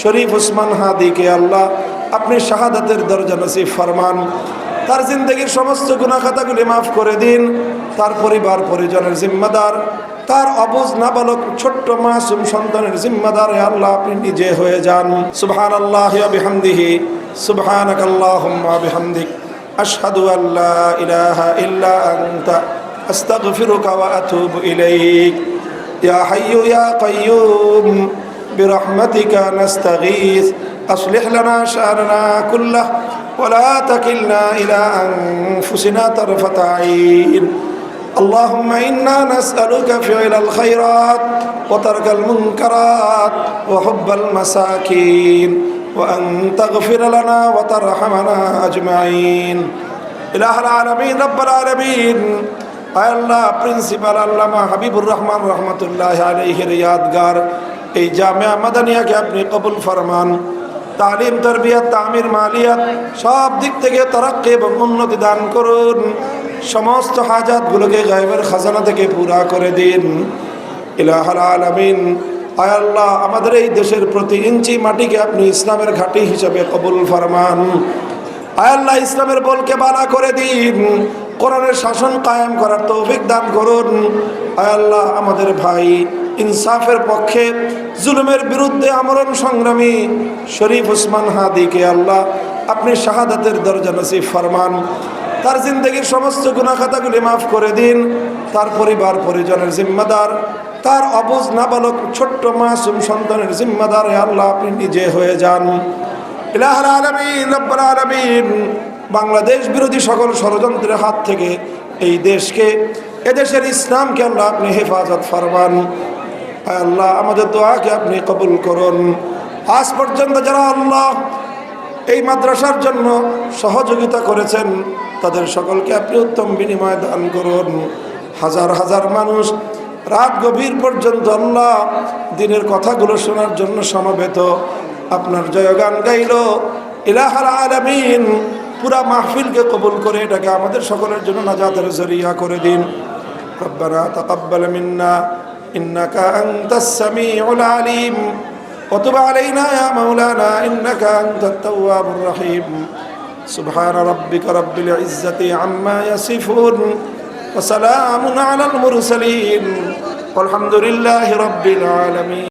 শরীফ ওসমান হাদিকে আল্লাহ আপনি শাহাদাতের দরজা নসিব ফরমান। তার জিন্দগির সমস্ত গুনাহ খাতাগুলি মাফ করে দিন। তার পরিবার পরিজনের জিম্মাদার, তার অবুঝ নাবালক ছোট্ট মাসুম সন্তানের জিম্মাদার আল্লাহ আপনি নিজে হয়ে যান। সুবহানাল্লাহি ওয়া বিহামদিহি, সুবহানাকাল্লাহুম্মা ওয়া বিহামদিক, আশহাদু আল্লা ইলাহা ইল্লা আনতা, আস্তাগফিরুকা ওয়া আতুবু ইলাইক। ইয়া হাইয়্যু ইয়া কাইয়্যুম বিরহমাতিকা নাস্তাগীথ, أصلح لنا شأننا كله ولا تكلنا إلى أنفسنا طرفة عين. اللهم إنا نسألك فعل الخيرات وترك المنكرات وحب المساكين وأن تغفر لنا وترحمنا أجمعين. إله العالمين رب العالمين আয় আল্লাহ প্রিন্সিপাল আল্লামা হাবিবুর রহমান রহমতুল্লাহ আলাইহির ইয়াদগার এই জামিয়া মাদানিয়াকে আপনি কবুল ফরমান। তালিম তরবিয়ত তামির মালিয়াত সব দিক থেকে তারাক্কি এবং উন্নতি দান করুন। সমস্ত হাজাতগুলোকে গায়বের খাজানা থেকে পুরা করে দিন। ইলাহুল আলামিন আয় আল্লাহ আমাদের এই দেশের প্রতি ইঞ্চি মাটিকে আপনি ইসলামের ঘাঁটি হিসেবে কবুল ফরমান। আয় আল্লাহ ইসলামের বলকে বালা করে দিন। কোরআনের শাসন কায়েম করার তৌফিক দান করুন। আয় আল্লাহ আমাদের ভাই ইনসাফের পক্ষে জুলুমের বিরুদ্ধে আমরণ সংগ্রামী শরীফ ওসমান হাদিকে আল্লাহ আপনি শাহাদাতের দরজা নসিব ফরমান। তার জিন্দগির সমস্ত গুনাহ খাতাগুলি মাফ করে দিন। তার পরিবার পরিজনের জিম্মাদার, তার অবুঝ নাবালক ছোট্ট মাসুম সন্তানের জিম্মাদার আল্লাহ আপনি নিজে হয়ে যান। ইলাহুল আলামিন রব্বুল আলামিন বাংলাদেশ বিরোধী সকল ষড়যন্ত্রের হাত থেকে এই দেশকে, এদেশের ইসলামকে আল্লাহ আপনি হেফাজত ফরমান। আল্লাহ আমাদের দোয়াকে আপনি কবুল করুন। আজ পর্যন্ত যারা আল্লাহ এই মাদ্রাসার জন্য সহযোগিতা করেছেন তাদের সকলকে আপনি উত্তম বিনিময় দান করুন। হাজার হাজার মানুষ রাত গভীর পর্যন্ত আল্লাহ দিনের কথাগুলো শোনার জন্য সমবেত, আপনার জয়গান গাইল। ইলাহুল আলামিন পুরা মাহফিলকে কবুল করে এটাকে আমাদের সকলের জন্য নাজাতের জরিয়া করে দিন। রব্বানা তাকাব্বাল মিন্না ইন্নাকা আনতাস সামিউল আলিম ওয়া তুব আলাইনা ইয়া মাওলানা ইন্নাকা আনতাত তাওয়াবুর রহিম। সুবহান রাব্বিকা রাব্বিল ইজ্জাতি আম্মা ইয়াসিফুন ওয়া সালামুন আলাল মুরসালিন ওয়ালহামদুলিল্লাহি রাব্বিল আলামিন।